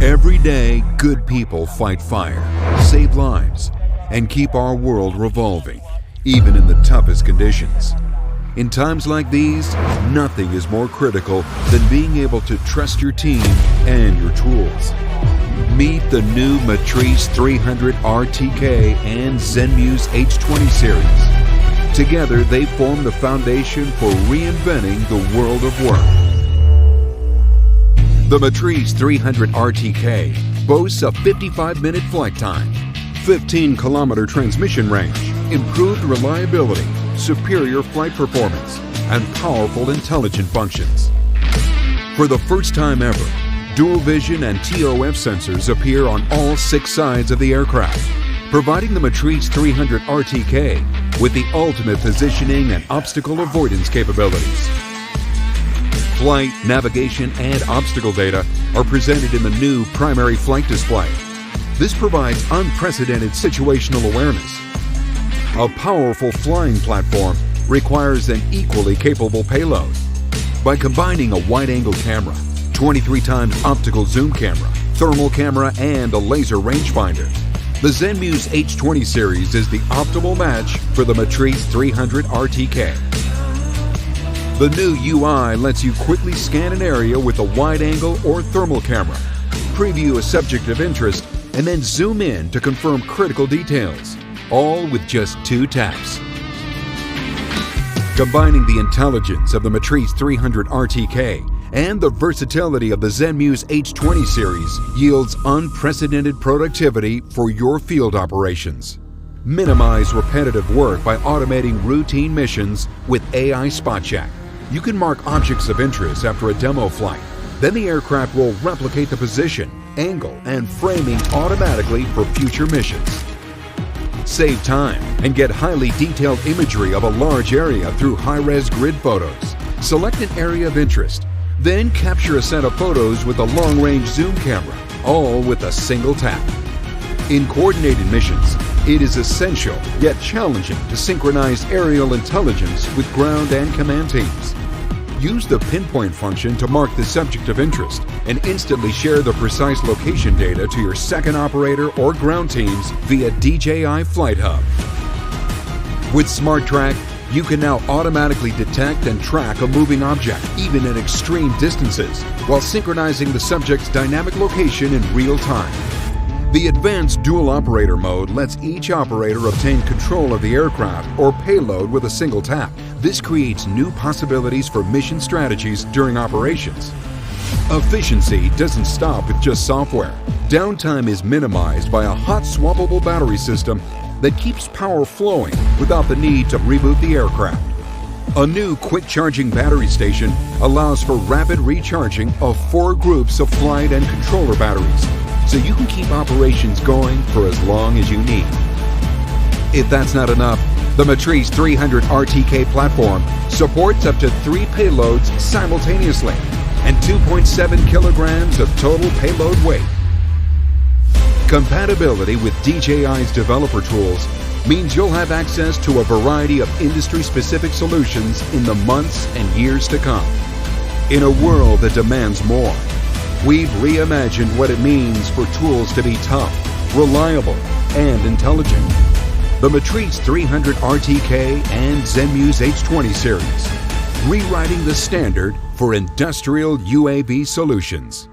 Every day, good people fight fire, save lives, and keep our world revolving, even in the toughest conditions. In times like these, nothing is more critical than being able to trust your team and your tools. Meet the new Matrice 300 RTK and Zenmuse H20 series. Together, they form the foundation for reinventing the world of work. The Matrice 300 RTK boasts a 55-minute flight time, 15-kilometer transmission range, improved reliability, superior flight performance, and powerful intelligent functions. For the first time ever, dual vision and TOF sensors appear on all 6 sides of the aircraft, providing the Matrice 300 RTK with the ultimate positioning and obstacle avoidance capabilities. Flight, navigation, and obstacle data are presented in the new primary flight display. This provides unprecedented situational awareness. A powerful flying platform requires an equally capable payload. By combining a wide-angle camera, 23 times optical zoom camera, thermal camera, and a laser rangefinder, the Zenmuse H20 series is the optimal match for the Matrice 300 RTK. The new UI lets you quickly scan an area with a wide-angle or thermal camera, preview a subject of interest, and then zoom in to confirm critical details, all with just 2 taps. Combining the intelligence of the Matrice 300 RTK and the versatility of the Zenmuse H20 series yields unprecedented productivity for your field operations. Minimize repetitive work by automating routine missions with AI Spot Check. You can mark objects of interest after a demo flight. Then the aircraft will replicate the position, angle, and framing automatically for future missions. Save time and get highly detailed imagery of a large area through high-res grid photos. Select an area of interest, then capture a set of photos with a long-range zoom camera, all with a single tap. In coordinated missions, it is essential yet challenging to synchronize aerial intelligence with ground and command teams. Use the pinpoint function to mark the subject of interest and instantly share the precise location data to your second operator or ground teams via DJI Flight Hub. With Smart Track, you can now automatically detect and track a moving object, even at extreme distances, while synchronizing the subject's dynamic location in real time. The advanced dual operator mode lets each operator obtain control of the aircraft or payload with a single tap. This creates new possibilities for mission strategies during operations. Efficiency doesn't stop with just software. Downtime is minimized by a hot swappable battery system that keeps power flowing without the need to reboot the aircraft. A new quick charging battery station allows for rapid recharging of 4 groups of flight and controller batteries, so you can keep operations going for as long as you need. If that's not enough, the Matrice 300 RTK platform supports up to 3 payloads simultaneously and 2.7 kilograms of total payload weight. Compatibility with DJI's developer tools means you'll have access to a variety of industry-specific solutions in the months and years to come. In a world that demands more, we've reimagined what it means for tools to be tough, reliable, and intelligent. The Matrice 300 RTK and Zenmuse H20 series, rewriting the standard for industrial UAV solutions.